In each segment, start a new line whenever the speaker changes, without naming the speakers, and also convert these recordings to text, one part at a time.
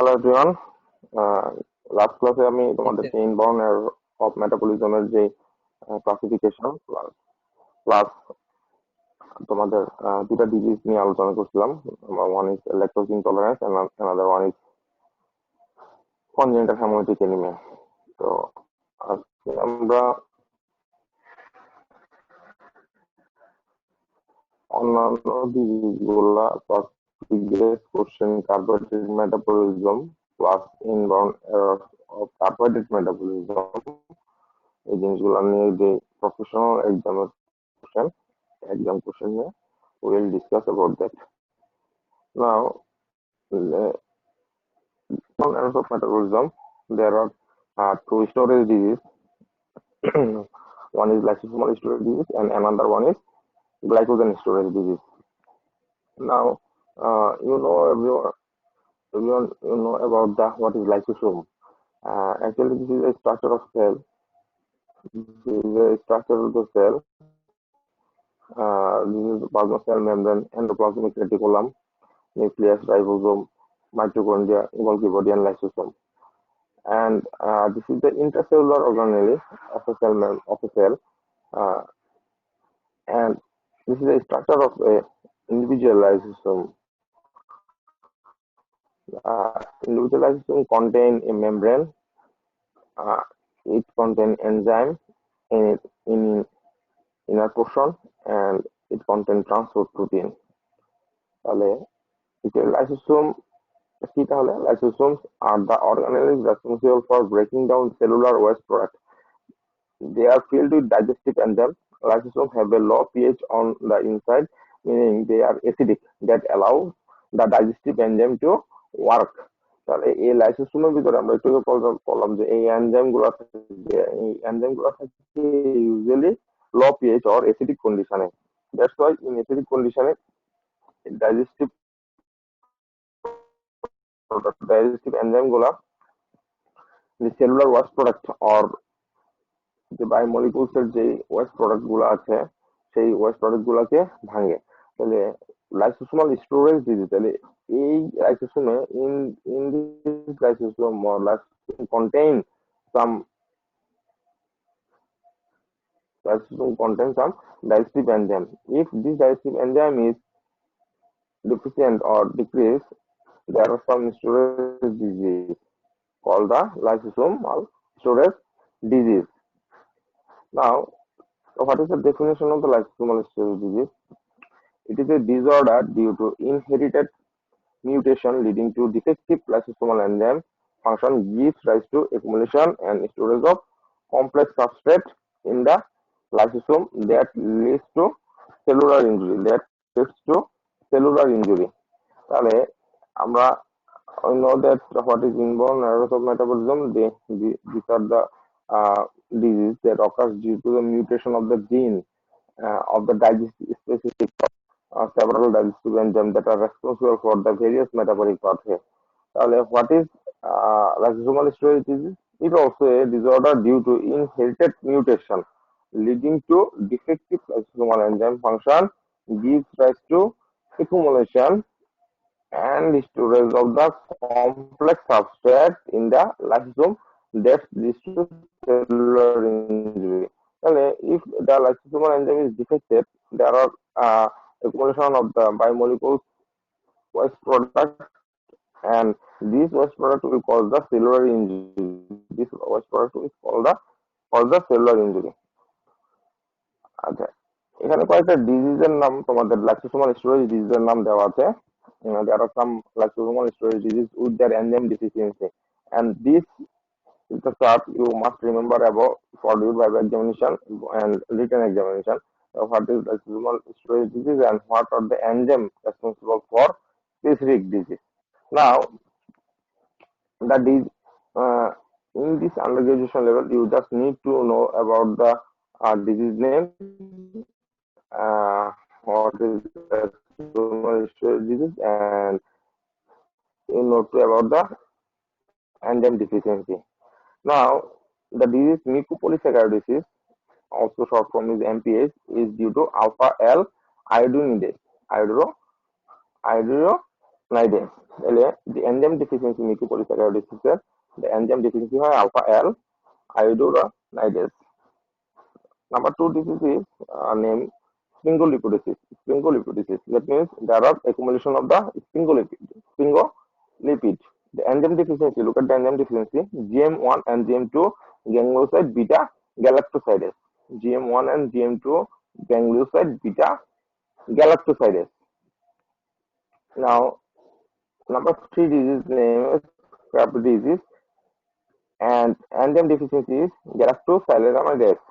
Hello everyone. Last ক্লাসে আমি তোমাদেরকে
Okay.
ইনবাউন্ড অফ মেটাবলিজমের যে ক্লাসিফিকেশন প্লাস তোমাদের দুটা ডিজিজ নিয়ে আলোচনা করছিলাম। One is lactose intolerance and another one is congenital hemolytic anaemia. তো আজকে আমরা অন্যান্য ডিজিজ গুলা previous question carbohydrate metabolism plus inbound of carbohydrate metabolism, এই জিনিসগুলো নিয়ে যে professional exam question here, we will discuss about that. Now, on errors of metabolism, there are two storage disease. One is lysosomal storage disease and another one is glycogen storage disease. Now, everyone you know about the what is lysosome. Actually, this is a structure of cell. This is a structure of the cell. This is the plasma cell membrane, endoplasmic reticulum, nucleus, ribosome, mitochondria, Golgi body, and lysosome. And this is the intracellular organelle of a cell, uh, and this is a structure of a individual lysosome. Individual lysosome contain a membrane. Uh, it contain enzyme in inner portion, and it contain transport protein. তাহলে lysosome কি তাহলে lysosomes are the organelles responsible for breaking down cellular waste product. They are filled with digestive enzymes. Lysosomes have a low pH on the inside, meaning they are acidic, that allows the digestive enzyme to work. তাহলে এই লাইসোসোমের ভিতরে আমরা একটু বললাম যে এই enzyme গুলো থাকে usually low pH or acidic কন্ডিশনে। দ্যাটস ওয়াই ইন এসিডিক কন্ডিশনে ডাইজেস্টিভ ডাইজেস্টিভ এনজাইম গুলা যে সেলুলার ওয়াস্ট প্রোডাক্ট অর যে বায়োমলিকুলস এর যে ওয়েস্ট প্রোডাক্ট গুলো আছে সেই ওয়েস্ট প্রোডাক্ট গুলাকে ভাঙে। তাহলে লাইসোসোমাল স্টোরেজ ডিজিজ, তাহলে এই লাইসোসোমে in this lysosome contain some lysosome contain some digestive enzyme. If this digestive enzyme is deficient or decreased, there are some storage disease called the lysosomal storage disease. Now, what is the definition of the lysosomal storage disease? It is a disorder due to inherited mutation leading to defective lysosomal enzyme function gives rise to accumulation and storage of complex substrate in the lysosome that leads to cellular injury. তাহলে আমরা know that what is inborn errors of metabolism. These are the disease that occurs due to the mutation of the gene of the digestive specific several digestive enzymes that are responsible for the various metabolic pathways. What is lysosomal storage disease? It also a disorder due to inherited mutation leading to defective lysosomal enzyme function gives rise to accumulation and storage of the complex substrate in the lysosome that leads to cellular injury. If the lysosomal enzyme is defective, there are accumulation of the biomolecules waste product, and this waste product will cause the cellular injury. This waste product is cause the cellular injury. আচ্ছা, এখানে কয়েকটা ডিজিজের নাম তোমাদের লাইসোসোমাল storage ডিজিজের নাম দেওয়া আছে। There are some lysosomal storage disease with their enzyme deficiency, and this is the chart you must remember about for your Bible examination and written examination. What is lysosomal storage disease and what are the enzyme responsible for specific disease. Now, the in this undergraduation level, you just need to know about the disease name, what is lysosomal storage disease, and you know to about the enzyme deficiency. Now, the disease mucopolysaccharidosis, also short form is MPS, is due to alpha L iodinidase. নাইডেজ। তাহলে the enzyme deficiency mucopolysaccharidosis এর the enzyme deficiency হয় alpha L iodorylase. Number two disease is named sphingolipidosis. Sphingolipidosis. That means there are accumulation of the sphingolipid. Sphingolipid. The enzyme deficiency. Look at the enzyme deficiency. GM1 and GM2 ganglioside beta galactosidase. GM1 and GM2 ganglioside beta galactosidase. Now, number three disease name is Fabry disease, and enzyme deficiency is galactosylaramidase.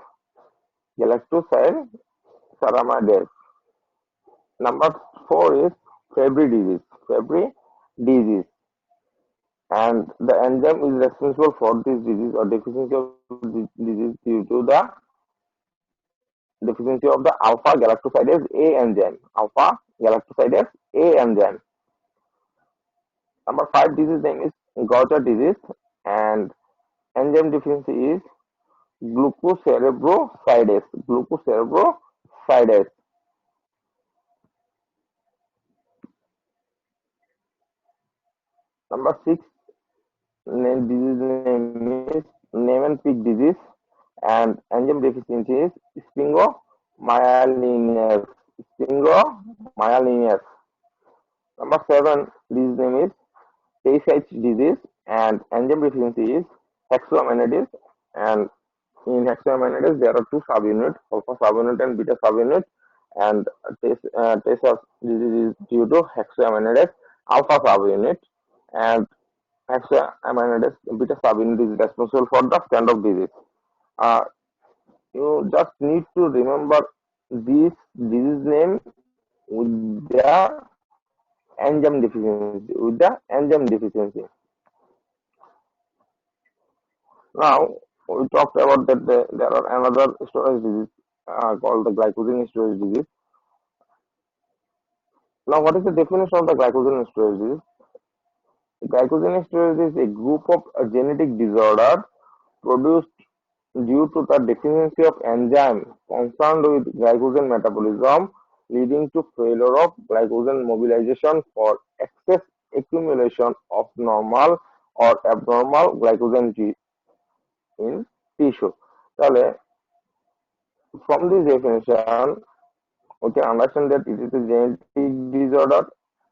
Galactosylaramidase. Number four is Fabry disease. Fabry disease, and the enzyme is responsible for this disease or deficiency of this disease due to the deficiency of the alpha galactosidase A enzyme. Alpha galactosidase A enzyme. Number five disease name is Gaucher disease, and enzyme deficiency is glucocerebrosidase. Glucocerebrosidase. Number six disease name is Niemann-Pick disease, and enzyme deficiency is sphingomyelinases. Sphingomyelinases. Number seven disease name is Tay-Sachs disease, and enzyme deficiency is hexoaminidase, and in hexoaminidase there are two subunits, alpha subunit and beta subunit, and Tay-Sachs disease is due to hexoaminidase alpha subunit, and hexoaminidase beta subunit is responsible for the stand-off disease. You just need to remember this disease name with the enzyme deficiency. Now we talked about that there are another storage disease called the glycogen storage disease. Now, what is the definition of the glycogen storage disease? Glycogen storage is a group of genetic disorder produced due to the deficiency of enzyme concerned with glycogen metabolism, leading to failure of glycogen mobilization for excess accumulation of normal or abnormal glycogen in tissue. From this definition, we can understand that it is a genetic disorder.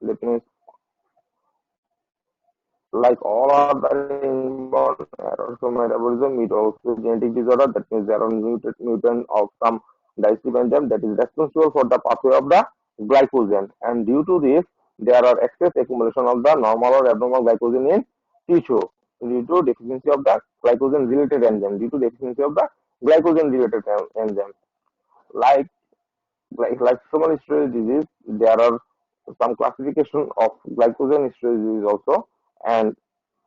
That means, like all other inborn errors of metabolism, it also genetic disorder. That means there are mutant of some digestive enzyme that is responsible for the pathway of the glycogen, and due to this, there are excess accumulation of the normal or abnormal glycogen in tissue due to deficiency of the glycogen related enzyme. Enzyme, like lysosomal storage disease, there are some classification of glycogen storage disease also, and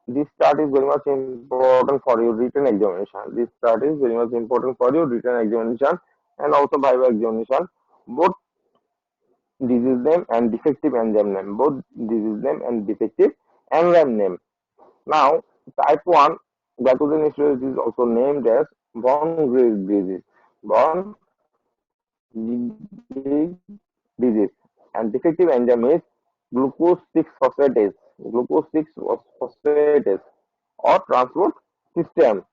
this chart is very much important for your written examination. And also viva examination. Both disease name and defective enzyme name. Now, type 1 glycogen storage is also named as von Wrigg disease. Von Wrigg disease, and defective enzyme is glucose 6 phosphatase or transport system.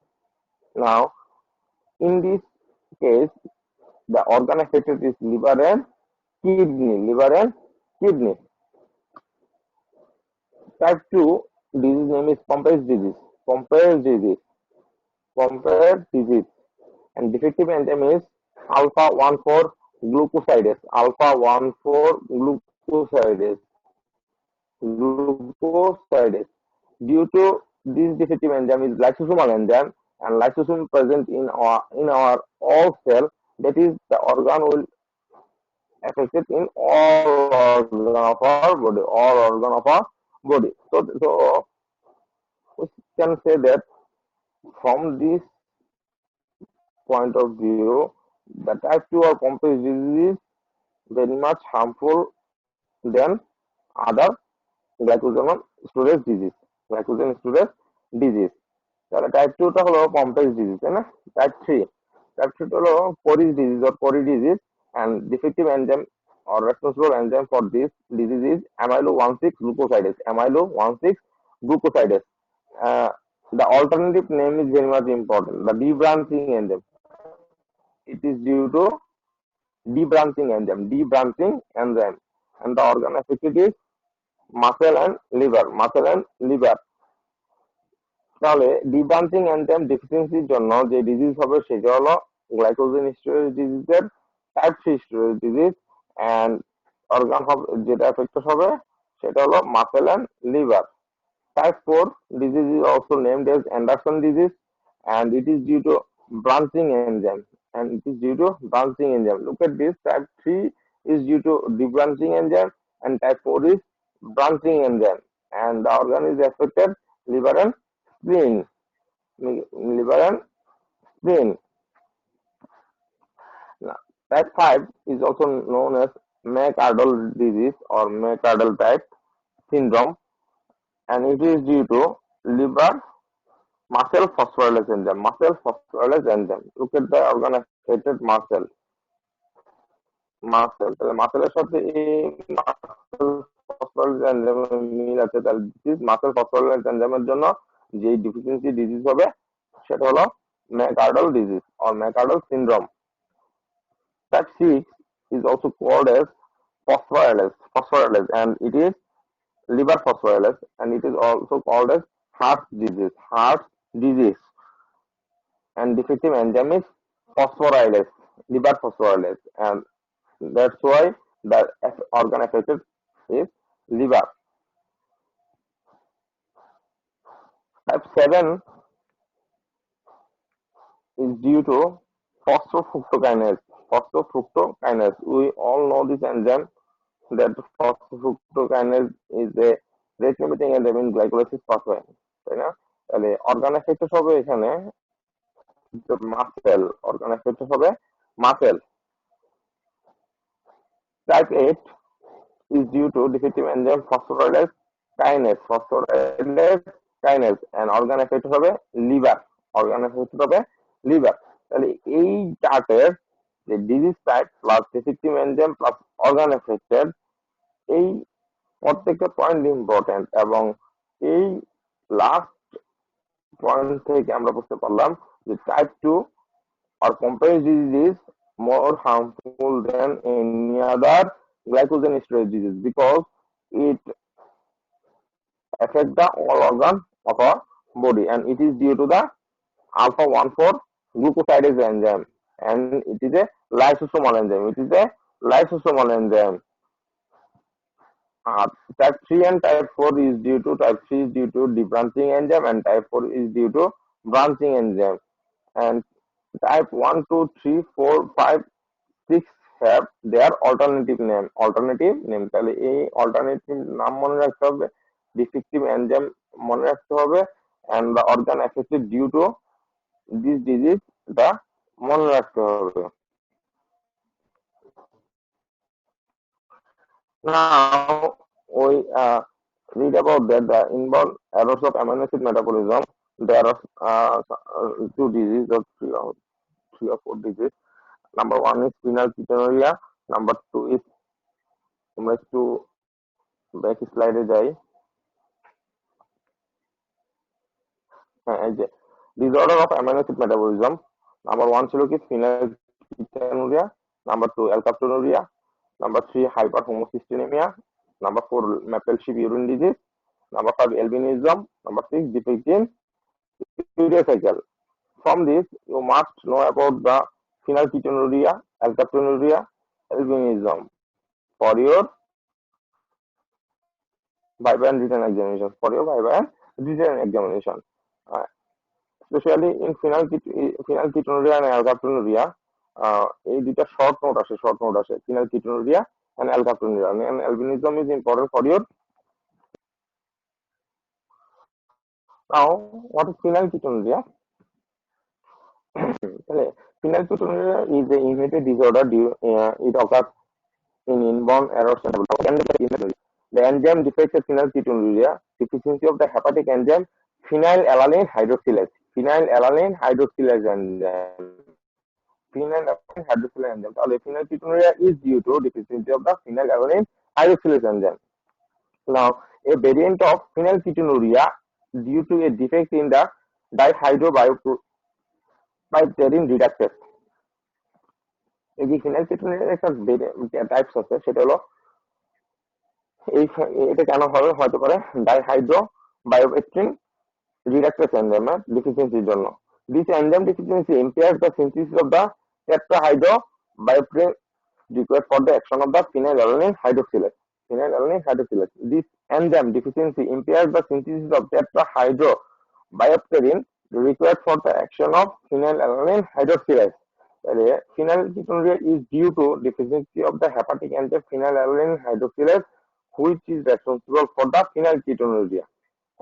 Now, in this case, the organ affected is liver and kidney. Type 2 disease name is Pompe's disease, and defective enzyme is alpha 1,4 glucosidase. Due to this defective enzyme is lysosomal enzyme, and lysosome present in our all cell. That is, the organ will affected in all organ of our body. So we can say that from this point of view, the type 2 or Pompe's disease is very much harmful than other glycogen storage disease. তাহলে type 2 টা হলো পম্পেক্স disease, তাই না? Type 3 হলো কোরিজ disease, and defective enzyme or responsible enzyme for this disease is amylo 1,6 glucosidase. Amylo 1,6 glucosidase. Uh, the alternative name is very much important. The debranching enzyme. It is due to debranching enzyme. Debranching enzyme. And the organ affected is muscle and liver. Muscle and liver. তাহলে ডিব্রাঞ্চিং enzyme ডেফিসিয়েন্সির জন্য যে disease হবে সেটা হলো glycogen storage ডিজিজের type 3 storage disease and organ হবে যেটা affected হবে সেটা হলো muscle and liver. Type 4 disease is also named as Anderson disease and it is due to branching enzyme. Look at this. Type 3 is due to debranching enzyme and type 4 is branching enzyme. And the organ is affected liver and spleen. Liver and spleen. Now, type 5 is also known as McArdle disease or McArdle type syndrome and it is due to liver muscle phosphorylase enzyme. Muscle phosphorylase enzyme. Look at the organ affected muscle. তাহলে মাসেলের সাথে এই muscle ফসফরাইলেজ এনজাইমের মিল আছে। তাহলে this muscle ফসফরাইলেজ এনজাইমের জন্য যে deficiency disease হবে সেটা হলো McArdle disease or McArdle syndrome. Type 6 is also called as phosphorylase and it is liver phosphorylase and it is also called as heart disease and defective enzyme is phosphorylase, liver phosphorylase and that's why the organ affected is liver. Type 7 is due to phosphofructokinase. We all know this enzyme that phosphofructokinase is a rate limiting enzyme in glycolysis pathway. তাই না? তাহলে organ affected হবে এখানে muscle. Organ affected হবে muscle. Type 8 is due to defective enzyme phosphorylase kinase and organ affected হবে liver। তাহলে এই চার্টের যে disease type plus defective enzyme plus organ affected এই প্রত্যেকটা পয়েন্ট ইম্পর্টেন্ট এবং এই লাস্ট পয়েন্ট থেকে আমরা বুঝতে পারলাম যে type 2 or complex disease is more harmful than any other glycogen storage disease because it affects the all organ of our body and it is due to the alpha 1,4 glucosidase enzyme and it is a lysosomal enzyme. Type 3 and type 4 is due to debranching enzyme and type 4 is due to branching enzyme and type 1, 2, 3, 4, 5, 6 have their alternative name. তাহলে এই alternative নাম মনে রাখতে হবে, defective enzyme মনে রাখতে হবে and the organ affected due to this disease টা মনে রাখতে হবে। Now we read about that the inborn errors of amino acid metabolism. There are two diseases or three or four diseases. Number 1 is phenylketonuria. Number 2 is তোমরা একটু back স্লাইডে যাই। হ্যাঁ, এই যে disorder of amino acid metabolism. Number 1 ছিল কি phenylketonuria, number 2 alkaptonuria, number 3 hyperhomocystinemia, number 4 maple sheep urine disease, number 5 albinism, number 6 defective urea cycle. From this you must know about the phenylketonuria, alkaptonuria, albinism for your viva and written examination. Especially in phenylketonuria and alkaptonuria, এই দুইটা short note আসে phenylketonuria and alkaptonuria and albinism is important for your. Now what is phenylketonuria? Phenylketonuria is a inherited disorder it occurs in inborn errors and the enzyme defects of phenylketonuria, deficiency of the hepatic enzyme phenylalanine hydroxylase enzyme phenylalanine hydroxylase enzyme. তাহলে phenylketonuria is due to deficiency of the phenylalanine hydroxylase enzyme. Now, a variant of phenylketonuria due to a defect in the dihydrobiopterin reductase. এই যে phenylketonuria একটা types আছে, সেটা হলো এই এটা কেন হবে হতে পারে ডাইহাইড্রো বায়োপেকটিন reductase enzyme deficiency জন্য. This enzyme deficiency impairs the synthesis of the tetrahydrobiopterin required for the action of the phenylalanine hydroxylase. This enzyme deficiency impairs the synthesis of tetrahydrobiopterin required for the action of phenylalanine hydroxylase. Phenylketonuria is due to deficiency of the hepatic enzyme phenylalanine hydroxylase, which is responsible for the phenylketonuria.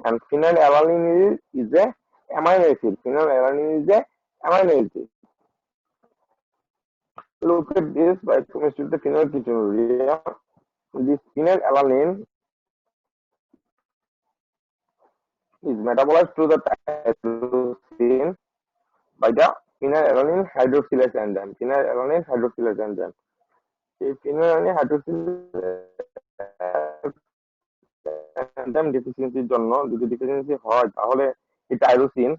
And phenylalanine is a amino acid. Phenylalanine is a amino acid. Look at this biochemistry of the phenylketonuria. This phenylalanine is metabolized to the tyrosine by the phenylalanine hydroxylase enzyme. Phenylalanine hydroxylase enzyme. এই phenylalanine hydroxylase enzyme ডেফিসিয়েন্সির জন্য যদি deficiency হয় তাহলে এই tyrosine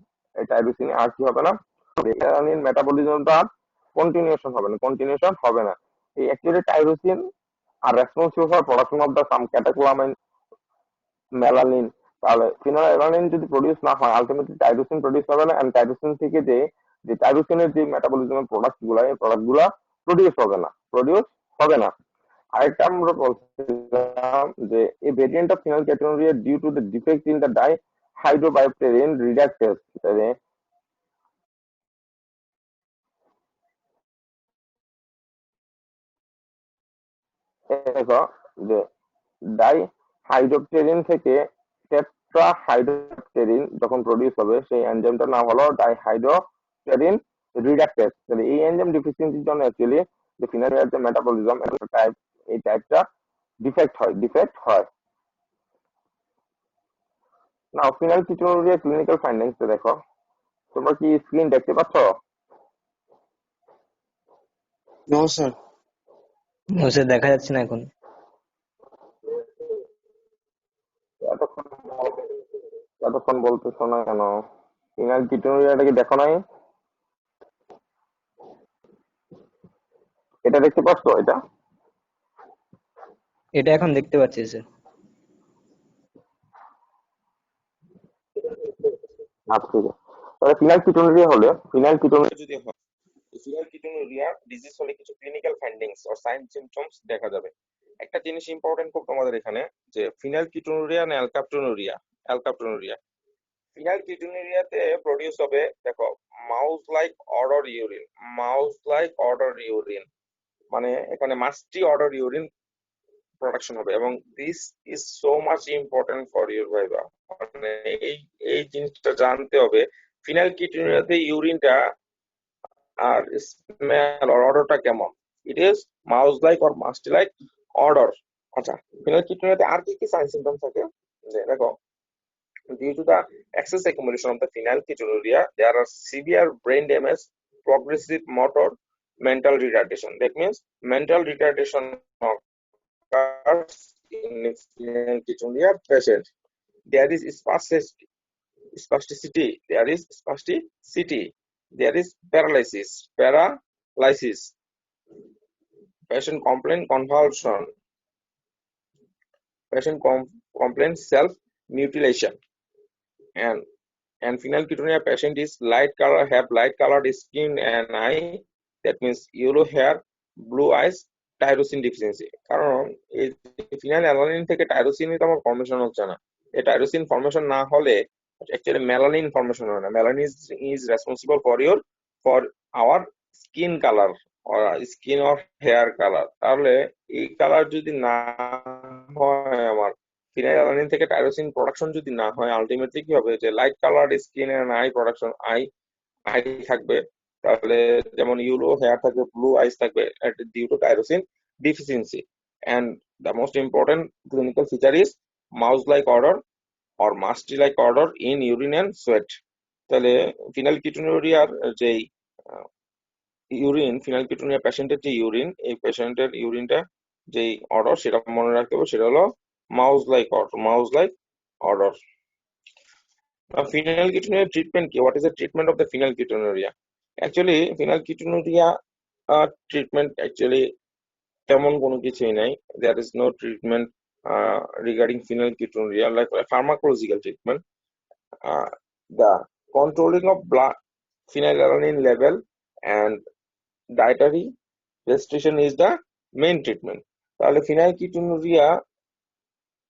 আর কি হবে না, alanine মেটাবলিজমটা continuation হবে না। এই actually tyrosine are responsible for production of the some catecholamine melanin. তাহলে ফিনাইলানিন যদি প্রডিউস না হয় আলটিমেটলি টাইরোসিন প্রডিউস হবে না, এন্ড টাইরোসিন থেকে যে টাইরোসিনের যে মেটাবলিজমের প্রোডাক্টগুলো এই প্রোডাক্টগুলো প্রডিউস হবে না। আরেকটা আমরা বলছিলাম যে এই variant of phenylketonuria due to the defect in the dihydrobiopterin reductase. দেখো যে ডাইহাইড্রোপটেরিন থেকে টেট্রাহাইড্রোপটেরিন যখন প্রডিউস হবে সেই এনজাইমটার নাম হলো ডাইহাইড্রোপটেরিন রিডাক্টেজ। এই এনজাইম ডিফিসিয়েন্সির জন্য অ্যাকচুয়ালি যে ফিনাইলের যে মেটাবলিজম এই টাইপটা ডিফেক্ট হয়। নাও phenylketonuria ক্লিনিক্যাল ফাইন্ডিংস দেখো। তোমরা কি স্ক্রিন দেখতে পাচ্ছ?
No sir.
নো স্যার, দেখা যাচ্ছে না এখন।
এতক্ষণ বলতেছো না কেন? phenylketonuria কি দেখো নাই? এটা দেখতে পাচ্ছ?
এটা এখন দেখতে পাচ্ছি স্যার।
আচ্ছা ঠিক আছে। তাহলে phenylketonuria যদি হয়, phenylketonuria ডিজিজ হলে কিছু clinical findings or sign symptoms দেখা যাবে। একটা জিনিস ইম্পর্টেন্ট খুব তোমাদের এখানে, যে phenylketonuria না অ্যালকাপটোনুরিয়া। phenylketonuria-তে প্রডিউস হবে দেখো মাউস লাইক অর্ডার ইউরিন, মানে এখানে মাস্টি অর্ডার ইউরিন প্রোডাকশন হবে, এবং this is so much important for your viva. মানে এই জিনিসটা জানতে হবে phenylketonuria-তে ইউরিনটা আর স্মেল অর অর্ডারটা কেমন। It is mouse like or musty like odour. আচ্ছা, phenylketonuria-তে আর কি কি সাইন সিম্পটম থাকে দেখো। Due to the excess accumulation of the phenylketonuria, there are severe brain damage, progressive motor, mental retardation. That means mental retardation occurs in phenylketonuria patient. There is spasticity. There is paralysis. Patient complain convulsion. Patient complain self-mutilation. And phenylketonuria patient is have light colored skin and eye. That means yellow hair, blue eyes, tyrosine deficiency. কারণ এই phenylalanine থেকে tyrosine তোমার formation হচ্ছে না। এই tyrosine formation না হলে actually melanin formation হয় না। Melanin is responsible for our skin colour or skin or hair colour. তাহলে এই কালার যদি না হয়, আমার ফিনাইলঅ্যালানিন থেকে টাইরোসিন প্রোডাকশন যদি না হয়, আলটিমেটলি কি হবে যে light colour skin and eye production eye থাকবে। তাহলে যেমন ইউলো হেয়ার থাকবে, ব্লু আইস থাকবে due to tyrosine deficiency. And the most important clinical feature is mouse like odor or musty like odor in urine and sweat. তাহলে phenylketonuria যে urine ফিনাইলকিটোনুরিয়া পেশেন্টের যে urine, এই পেশেন্টের ইউরিনটা যেই অর্ডার সেটা মনে রাখতে হবে, সেটা হলো mouse like order, mouse like order. Phenylketonuria treatment কি? What is the treatment of the phenylketonuria? Actually, phenylketonuria treatment actually তেমন কোনো কিছুই নাই। There is no treatment regarding phenylketonuria like pharmacological treatment. Uh, the controlling of blood phenylalanine level and dietary restriction is the main treatment. তাহলে phenylketonuria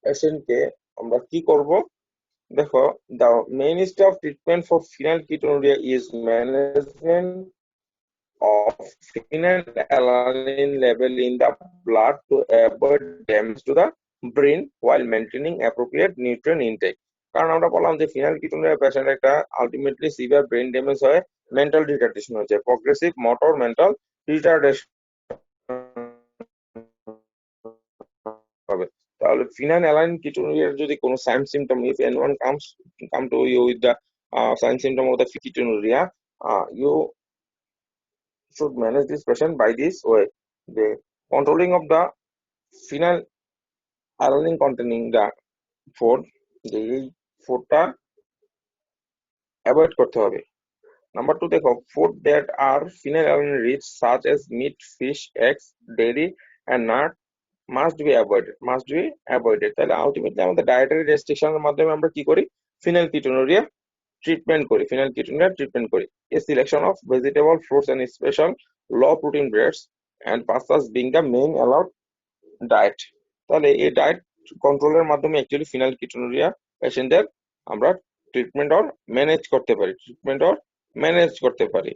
পেশেন্টকে আমরা কি করব? দেখো, the mainstay of treatment for phenylketonuria is management of phenylalanine level in the blood to avoid damage to the brain while maintaining appropriate nutrient intake. কারণ আমরা বললাম যে ফিনাইলকিটোনুরিয়া পেশেন্ট একটা আলটিমেটলি সিভিয়ার ব্রেন ড্যামেজ হয়, mental retardation হচ্ছে, progressive motor mental retardation হবে। তাহলে phenylalanine যদি কোনো sign symptom, if anyone come to you with the sign symptom of the ketonuria, you should manage this patient by this way: the controlling of the phenylalanine containing the food, যে এই ফুডটা avoid করতে হবে। Number 2 দেখো, food that are phenylalanine rich such as meat, fish, eggs, dairy and nut must be avoided। তাহলে ultimately আমাদের dietary রেস্ট্রিকশনের মাধ্যমে আমরা কি করি? ফিনাইলকিটোনুরিয়া ট্রিটমেন্ট করি। A selection of vegetable, fruits and special low protein breads and pastas being the main allowed diet। তাহলে এই diet কন্ট্রোলের মাধ্যমে অ্যাকচুয়ালি ফিনাইলকিটোনুরিয়া পেশেন্টদের আমরা ট্রিটমেন্ট অর ম্যানেজ করতে পারি।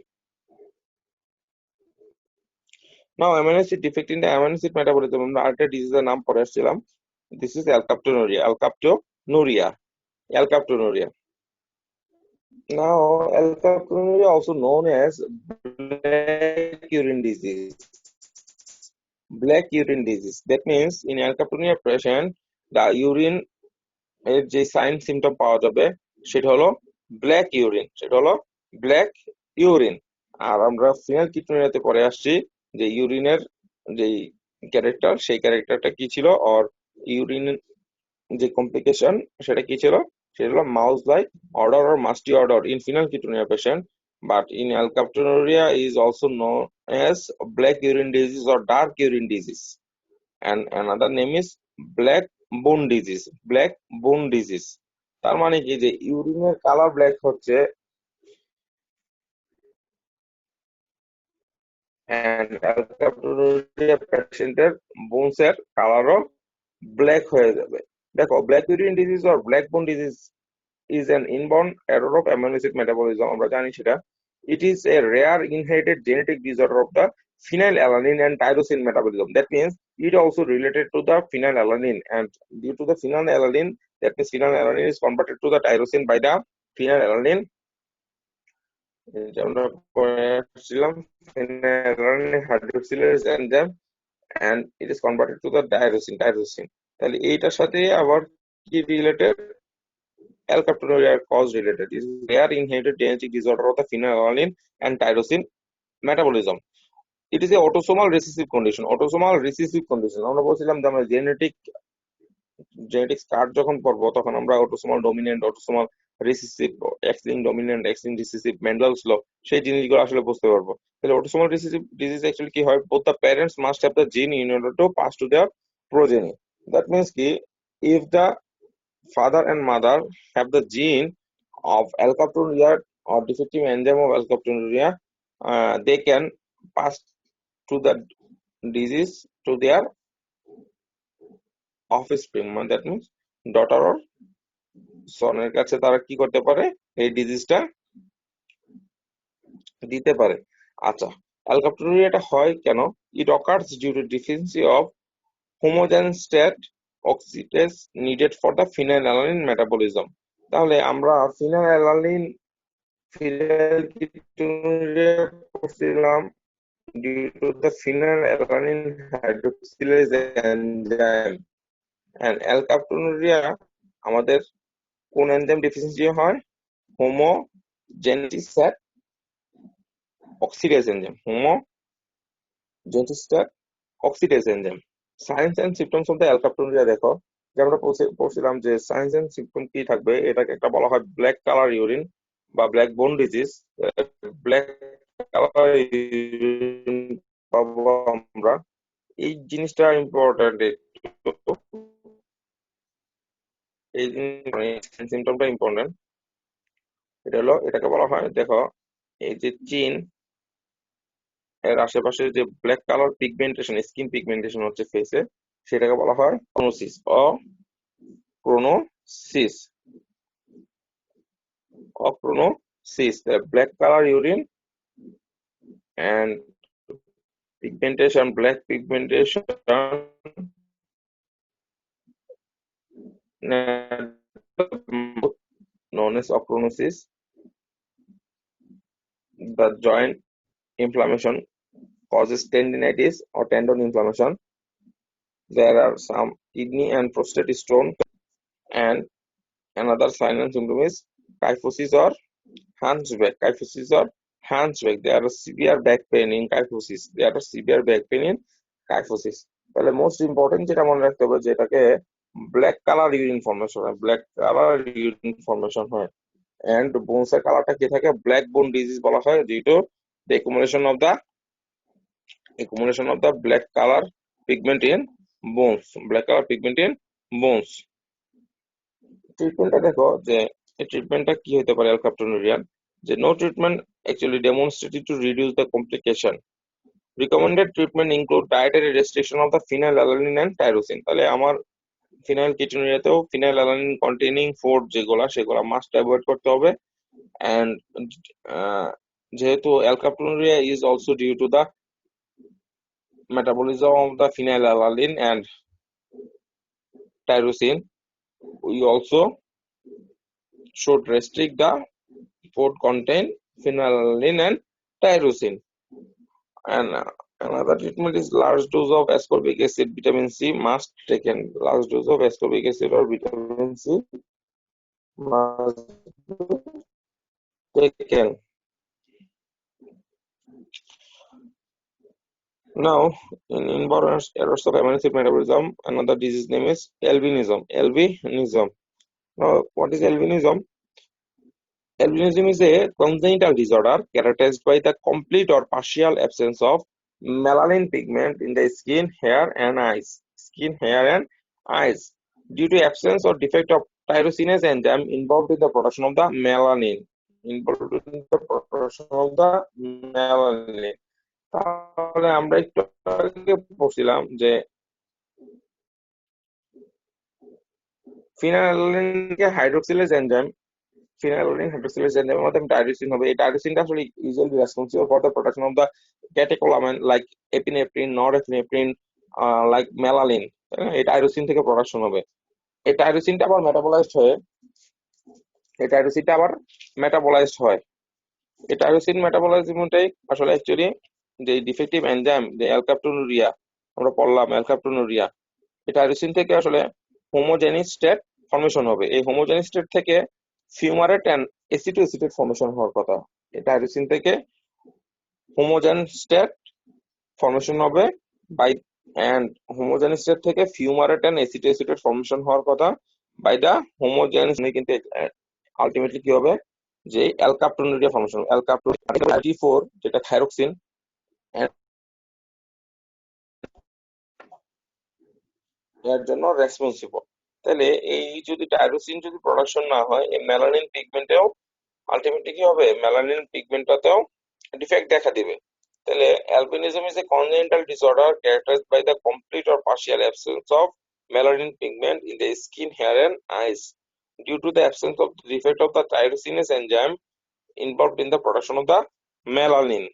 Now, amino acid defect in the amino acid metabolism, আমরা আরেকটা ডিজিজের নাম পড়ে আসছিলাম। This is alkaptonuria. Now, alkaptonuria also known as black urine disease. Black urine disease. That means in alkaptonuria patient, the urine এর যে sign symptom পাওয়া যাবে সেটা হলো ব্ল্যাক ইউরিন। আর আমরা ফিনাইলকিটোনুরিয়াতে পরে আসছি যে ইউরিনের যেই ক্যারেক্টার, সেই ক্যারেক্টারটা কি ছিল, আর ইউরিন যে কমপ্লিকেশন সেটা কি ছিল, সেটা হলো mouse like order or musty order in phenylketonuria patient, but in alkaptonuria is also known as black urine disease or dark urine disease, and another name is black bone disease। তার মানে কি যে ইউরিনের colour black হচ্ছে and alkaptonuria পেশেন্টের bones এর কালারও black হয়ে যাবে। দেখো, black urine disease or black bone disease is an inborn error of amino acid metabolism, আমরা জানি সেটা। It is a rare inherited genetic disorder of the phenylalanine and tyrosine metabolism. That means it also related to the phenylalanine, and due to the phenylalanine, that means phenylalanine is converted to the tyrosine by the phenylalanine, আমরা পড়ে আসছিলাম phenylalanine hydroxylase enzyme, and it is converted to the tyrosine। তাহলে এইটার সাথে আবার কি related? Alkaptonuria cause related. This is rare inherited genetic disorder of the phenylalanine and tyrosine metabolism. It is a autosomal recessive condition। আমরা বলছিলাম যে আমরা genetics card যখন পড়বো তখন আমরা autosomal dominant, autosomal recessive, X link dominant, X link recessive, Mendel's law, সেই জিনিসগুলো আসলে বুঝতে পারবো। তাহলে অটোসোমাল রিসেসিভ ডিজিজ অ্যাকচুয়ালি কি হয়? both the parents must have the gene in order to pass to their progeny। that means কি, if the father and mother have the gene of alkaptonuria or defective enzyme of alkaptonuria, they can pass to the disease to their offspring। that means daughter or সনের কাছে তারা কি করতে পারে? এই ডিজিজটা দিতে পারে। আচ্ছা, অ্যালকাপটোনুরিয়াটা হয় কেন? It occurs due to deficiency of homogentisate oxidase needed for the phenylalanine metabolism. তাহলে আমরা ফিনাইলকিটোনুরিয়া করছিলাম due to the phenylalanine hydroxylase enzyme, and alkaptonuria আমাদের কোন এনজাইম ডেফিসিয়েন্সি হয়? হোমোজেনেটিক অক্সিডেজ এনজাইম, হোমোজেনিস্টার oxidase enzyme. Signs and symptoms of the alkaptonuria দেখো, যে আমরা পড়ছিলাম যে সাইন্স এন্ড সিম্পটম কি থাকবে, এটাকে একটা বলা হয় ব্ল্যাক কালার ইউরিন বা black bone disease. Black colour urine পাবো আমরা, এই জিনিসটা ইম্পর্টেন্ট। এই সিমটমটা ইম্পর্টেন্ট। এটা হলো, এটাকে বলা হয়, দেখো এই যে চিন এর আশেপাশে যে black colour pigmentation, skin pigmentation হচ্ছে ফেসে, সেটাকে বলা হয় ochronosis. Ochronosis, black colour urine and pigmentation, black pigmentation known as ochronosis. The joint inflammation causes tendinitis or tendon inflammation. There are some kidney and prostate stone, and another sign and symptom is kyphosis or hunchback. Kyphosis or hunchback. There are severe back pain in kyphosis. There are severe back pain in kyphosis. তাহলে most important যেটা মনে রাখতে হবে, যেটাকে black colour urine formation হয়, black colour urine formation হয়। And বোনসের কালারটা কি থাকে, ব্ল্যাক বোন ডিজিজ বলা হয় due to the accumulation of the black color pigment in bones, black color pigment in bones. ট্রিটমেন্টটা দেখো যে এই ট্রিটমেন্টটা কি হতে পারে অ্যালকাপ্টোনুরিয়ার, যে no treatment actually demonstrated to reduce the complication. Recommended treatment include dietary restriction of the phenylalanine and tyrosine. তাহলে আমার ফিনাইল কিটোনুরিয়াতেও phenylalanine containing ফুড যেগুলা, সেগুলা মাস্ট অ্যাভয়েড করতে হবে। and যেহেতু অ্যালকাপ্টোনুরিয়া is also due to the metabolism of the phenylalanine and tyrosine, we also should restrict the food contain phenylalanine and tyrosine. And another treatment is large dose of ascorbic acid, vitamin C must taken. Large dose of ascorbic acid or vitamin C must be taken. Now, in inborn errors of amino acid metabolism, another disease name is albinism. Albinism. Now, what is albinism? Albinism is a congenital disorder characterized by the complete or partial absence of melanin pigment in the skin, hair, and eyes. Skin, hair, and eyes, due to absence or defect of tyrosinase enzyme involved in the production of the melanin. Involved in the production of the melanin. তাহলে আমরা একটু আগে পড়ছিলাম যে ফিনাইলালানিনকে হাইড্রোক্সিলেজ enzyme, phenylalanine hydroxylase enzyme মাধ্যমে tyrosine হবে। এই টাইরোসিনটা আসলে usually responsible for the production of the catecholamine like epinephrine, norepinephrine, like melanin. এই টাইরোসিন থেকে প্রোডাকশন হবে। এই টাইরোসিনটা আবার মেটাবলাইজড হয়ে এই টাইরোসিনটা আবার মেটাবলাইজড হয়। এই টাইরোসিন মেটাবলাইজমটাই আসলে অ্যাকচুয়ালি যে ডিফেক্টিভ এনজাইম, যে অ্যালকাপ্টোনুরিয়া আমরা পড়লাম, অ্যালকাপ্টোনুরিয়া, এই টাইরোসিন থেকে আসলে হোমোজেনিক স্টেট ফর্মেশন হবে। এই হোমোজেনিক স্টেট থেকে ফিউমারেট এন্ড এসিটোএসিটেট ফর্মেশন হওয়ার কথা। এই টাইরোসিন থেকে হোমোজেন স্টেট ফর্মেশন হবে বাই, এন্ড হোমোজেন স্টেট থেকে ফিউমারেট এন্ড এসিটোএসিটেট ফর্মেশন হওয়ার কথা বাই দা হোমোজেন। কিন্তু আলটিমেটলি কি হবে, যে অ্যালকাপ্টোনুরিয়া ফর্মেশন, অ্যালকাপ্টোনুরিয়া যেটা থাইরোক্সিন এর জন্য রেসপন্সিবল। তাহলে এই যদি টাইরোসিন যদি প্রোডাকশন না হয়, এই মেলানিন পিগমেন্টেও আলটিমেটলি কি হবে, মেলানিন পিগমেন্টটাতেও ডিফেক্ট দেখা দিবে। তাহলে albinism is a congenital disorder characterised by the complete or partial absence of melanin pigment in the skin, hair, and eyes due to the absence of the defect of the tyrosinase enzyme involved in the production of the melanin.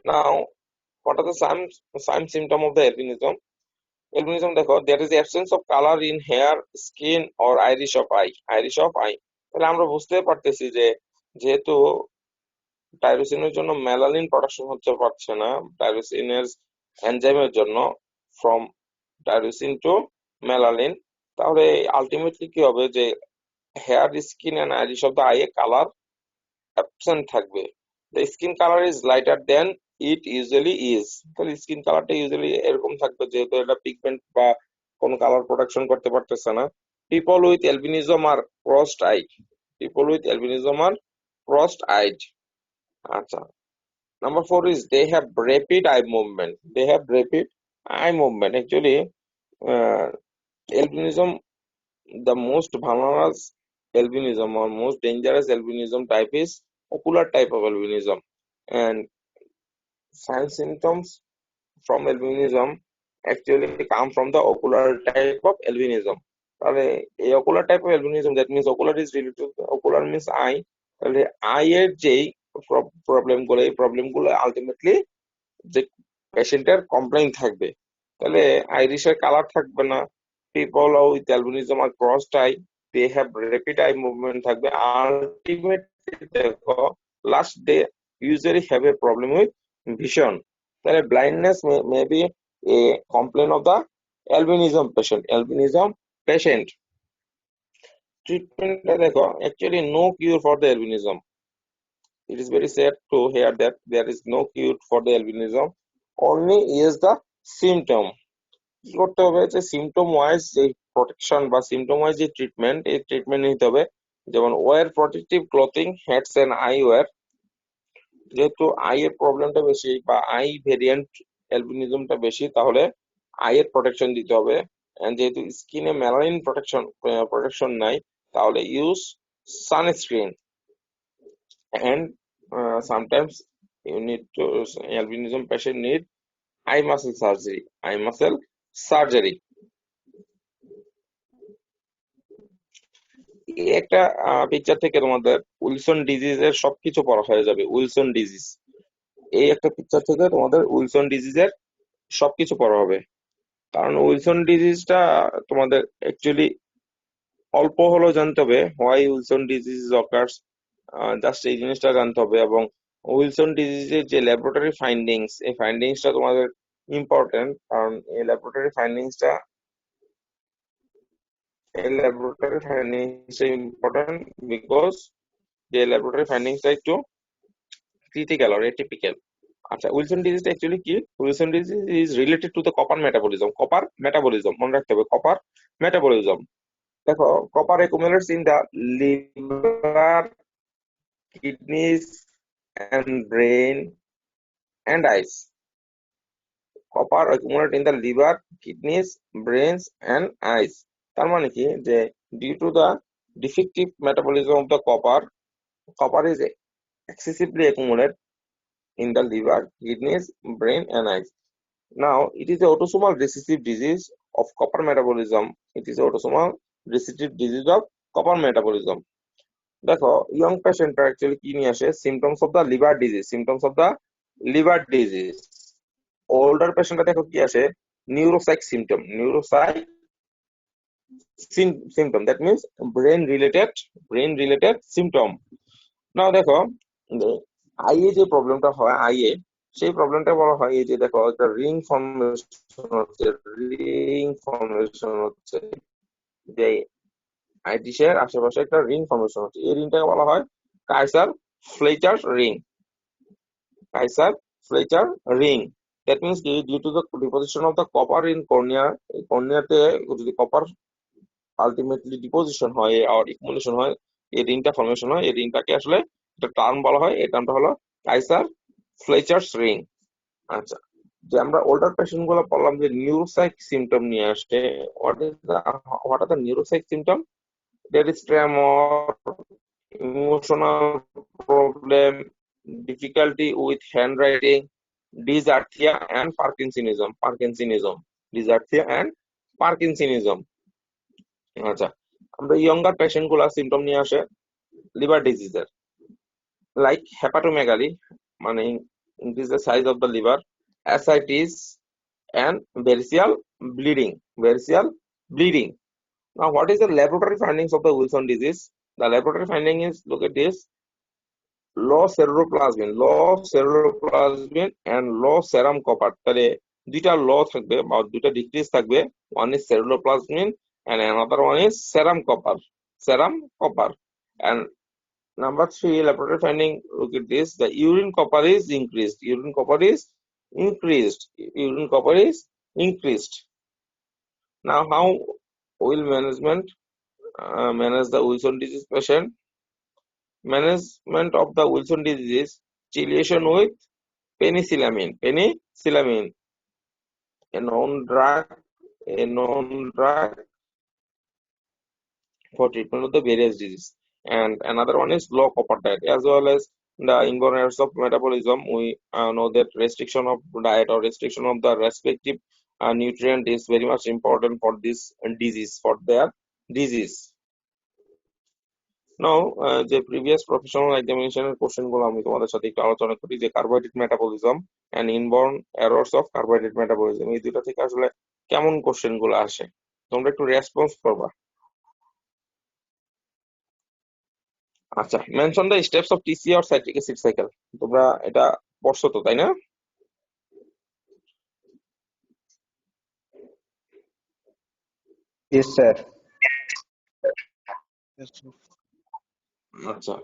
Now, what are the some symptom of the albinism? Albinism দেখো, there is the absence of color in hair, skin, or iris of eye. Iris of eye. তাহলে আমরা বুঝতে পারতেছি যে যেহেতু টাইরোসিনের জন্য melanin production হতে পারছে না, টাইরোসিনের এনজাইমের জন্য ফ্রম টাইরোসিন টু মেলানিন, তাহলে আলটিমেটলি কি হবে, যে hair, skin, and iris of the eye colour absent থাকবে। The skin colour is lighter than it usually is. তাহলে স্কিন কালারটা ইউজুয়ালি এরকম থাকবে, যেহেতু এটা পিগমেন্ট বা কোন কালার প্রোডাকশন করতে পারতেছে না। People with albinism are crossed eyed. People with albinism are crossed eyed. আচ্ছা, number 4 is they have rapid eye movement. They have rapid eye movement. Actually, uh, albinism, the most vulnerable albinism or most dangerous albinism type is ocular type of albinism. And signs symptoms from albinism actually come from the ocular type of albinism. তাহলে এই ocular type of albinism, that means ocular is related to ocular means eye. তাহলে eye এর যেই problem গুলো, এই problem গুলো ultimately যে পেশেন্টের কমপ্লেইন থাকবে। তাহলে আইরিশের কালার থাকবে না। People with albinism are crossed eye, they have rapid eye movement থাকবে। আলটিমেটলি দেখো last they usually have a problem with vision. তাহলে blindness may be a complain of the albinism patient. ট্রিটমেন্টটা দেখো, actually no cure for the albinism. It is very sad to hear that there is no cure for the albinism. Only is the symptom. কি করতে হবে, যে symptom wise যে protection বা symptom wise যে treatment, এই ট্রিটমেন্ট নিতে হবে। যেমন wear protective clothing, hats and eye wear. যেহেতু আই এর প্রবলেমটা বেশি বা আই ভেরিয়েন্ট অ্যালবিনিজমটা বেশি, তাহলে আই এর প্রোটেকশন দিতে হবে। এন্ড যেহেতু স্কিনে মেলানিন প্রোটেকশন নাই, তাহলে use sunscreen. And sometimes you need to albinism patient need eye muscle surgery. Eye muscle surgery. এই একটা পিকচার থেকে তোমাদের উইলসন ডিজিজের সবকিছু পড়া হয়ে যাবে। উইলসন ডিজিজ, এই একটা পিকচার থেকে তোমাদের উইলসন ডিজিজের সবকিছু পড়া হবে। কারণ উইলসন ডিজিজটা তোমাদের অ্যাকচুয়ালি অল্প হলেও জানতে হবে, why Wilson disease occurs, just এই জিনিসটা জানতে হবে। এবং উইলসন ডিজিজের যে ল্যাবরেটরি ফাইন্ডিংস, এই ফাইন্ডিংসটা তোমাদের ইম্পর্টেন্ট। কারণ এই ল্যাবরেটরি ফাইন্ডিংসটা ইম্পর্টেন্ট বিকজ যে ল্যাবরেটরি ফাইন্ডিংসটা একটু ক্রিটিক্যাল আর এটিপিক্যাল। আচ্ছা, উইলসন ডিজিজটা অ্যাকচুয়ালি কি? Wilson disease is related to the copper metabolism. Copper metabolism মনে রাখতে হবে, কপার মেটাবলিজম। দেখো, copper accumulates in the liver, kidneys and brain and eyes. Copper accumulate in the liver, kidneys, brains and eyes. তার মানে কি, যে due to the defective metabolism of the copper is excessively accumulated in the liver, kidneys, brain and eyes. Now it is a autosomal recessive disease of copper metabolism. It is autosomal recessive disease of copper metabolism. দেখো, young পেশেন্টরা actually কি নিয়ে আসে? Symptoms of the liver disease. Symptoms of the liver disease. Older পেশেন্টরা দেখো কি আসে? Neuropsych symptom. Neuropsych symptom, that means brain related symptom. Now দেখো, আইয়ে যে প্রবলেমটা হয়, আইয়ে সেই প্রবলেমটা বলা হয়, এই যে দেখো একটা রিং ফর্মেশন হচ্ছে যে আই ডিশের আশেপাশে একটা রিং ফর্মেশন হচ্ছে। এই রিংটাকে বলা হয় Kayser Fleischer ring. Kayser Fleischer ring, that means কি, due to the deposition of the copper in cornea, এই কর্নিয়াতে যদি কপার আলটিমেটলি ডিপোজিশন হয় আর একুমুলেশন হয়, এই রিংটা ফর্মেশন হয়। এই রিংটাকে আসলে একটা টার্ম বলা হয়, এই টার্মটা হলো কাইসার ফ্লেচার্স রিং। আচ্ছা, যে আমরা ওল্ডার পেশেন্ট গুলো বললাম যে নিউরোসাইক সিমটম নিয়ে আসে। What are the neuropsych symptom? There is tremor, emotional problem, difficulty with handwriting, dysarthria and Parkinsonism. Dysarthria and Parkinsonism. আচ্ছা, আমরা ইয়ঙ্গার পেশেন্ট গুলা সিমটম নিয়ে আসে লিভার ডিজিজের, লাইক হেপাটোমেগালি, মানে increase the size of the liver, ascites and variceal bleeding. Now, what is the laboratory findings of the Wilson disease? The laboratory finding is, look at this, low ceruloplasmin and low serum copper. তাহলে দুইটা ল থাকবে বা দুইটা decrease থাকবে। One is ceruloplasmin and another one is serum copper. And Number three, laboratory finding. Look at this. The urine copper is increased. Urine copper is increased. Urine copper is increased. Now, how will management manage the Wilson disease patient? Management of the Wilson disease chelation with penicillamine. Penicillamine, a known drug for treatment of the various disease. And another one is low copper diet, as well as the inborn errors of metabolism. We know that restriction of diet or restriction of the respective nutrient is very much important for this disease, for their disease. নাও যে previous professional এক্সামিনেশনের question গুলো আমি তোমাদের সাথে একটু আলোচনা করি, যে carbohydrate metabolism and inborn errors of carbohydrate metabolism, এই দুটো থেকে আসলে কেমন কোশ্চেন গুলো আসে তোমরা একটু রেসপন্স করবা। আচ্ছা, mention the steps of TC or citric acid cycle. তোমরা এটা পড়ছো তো, তাই না?
Yes, sir.
Yes, sir.
আচ্ছা,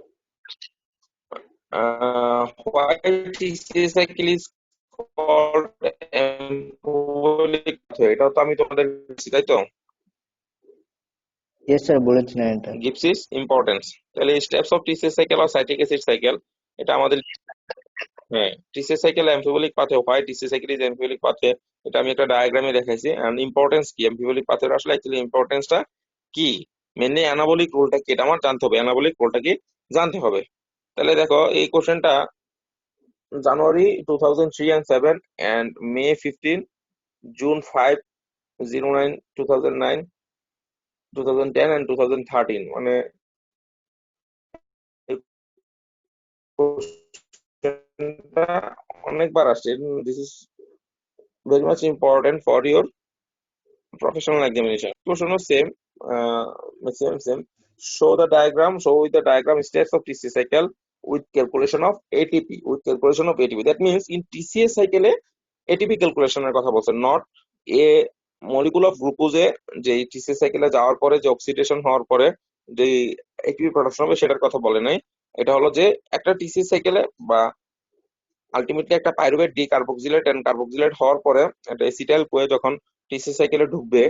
why TC cycle is called embolic, এটাও তো আমি তোমাদের তাই তো?
Yes, sir, বলেছিলেন এটা।
gives its importance। তাহলে steps of TC cycle are citric acid cycle, এটা আমাদের, হ্যাঁ, টিসি সাইকেল অ্যামফিবলিক পাথে হয়, টিসি সাইকেল ইজ অ্যামফিবলিক পাথে, এটা আমি একটা ডায়াগ্রামে দেখাইছি। এন্ড ইম্পর্টেন্স কি অ্যামফিবলিক পাথের, আসলে অ্যাকচুয়ালি ইম্পর্টেন্সটা কি, মেনলি অ্যানাবলিক রোলটা কি, এটা আমার জানতে হবে, অ্যানাবলিক রোলটা কি জানতে হবে। তাহলে দেখো এই কোশ্চেনটা জানুয়ারি 2003 and 7 and May 15, June 5, 09, 2009, 2010 and 2013, মানে এই কোশ্চেনটা অনেকবার আসছে। This is very much important for your professional examination. Question was same. Show with the diagram steps of TCA cycle with calculation of ATP. That means in TCA cycle ATP calculation এর কথা বলছে, not a molecule of glucose যে TCA cycle যাওয়ার পরে যে oxidation হওয়ার পরে যে ATP প্রোডাকশন হবে সেটার কথা বলে নাই। এটা হলো যে একটা TCA সাইকেলে বা আলটিমেটলি একটা pyruvate decarboxylate and carboxylate হওয়ার পরে একটা এসিটাইল কোয়ে যখন টিসি সাইকেলে ঢুকবে,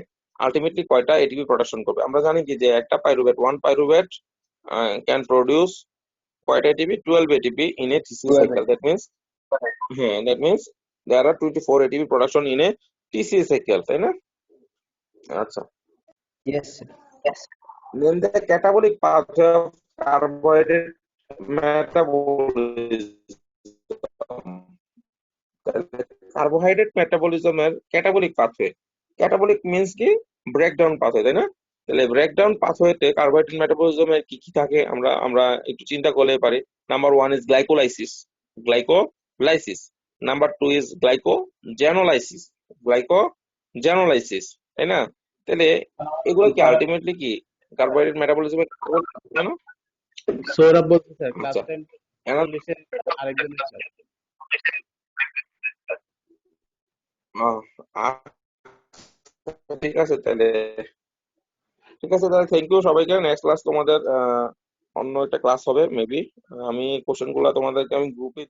আলটিমেটলি কয়টা এটিপি প্রোডাকশন করবে। আমরা জানি কি যে একটা pyruvate, one pyruvate can produce কয়টা ATP, 12 ATP in a TC
12
cycle. That means, হ্যাঁ, that means there are 24 ATP production in a TC cycle, তাই না? আচ্ছা,
Yes, sir.
Name the catabolic pathway of carbohydrate metabolism. Carbohydrate মেটাবলিজমের catabolic pathway, catabolic means কি, breakdown pathway, তাই না? তাহলে breakdown পাথওয়েতে carbohydrate মেটাবলিজমের কি কি থাকে আমরা আমরা একটু চিন্তা করলে পারি। Number one is glycolysis, glycolysis. Number two is glycogenolysis, glycogenolysis, তাই না? তাহলে এগুলো কি আলটিমেটলি কি কার্বোহাইড্রেট মেটাবলিজমের, তাই না?
সৌরভ বলছি স্যার, ক্লাস
আচ্ছা,
10
এখন,
40 এর আরেকজন স্যার।
ঠিক আছে তাহলে, থ্যাংক ইউ সবাইকে। নেক্সট ক্লাস তোমাদের অন্য একটা ক্লাস হবে মেবি। আমি কোশ্চেন গুলা তোমাদেরকে আমি গ্রুপে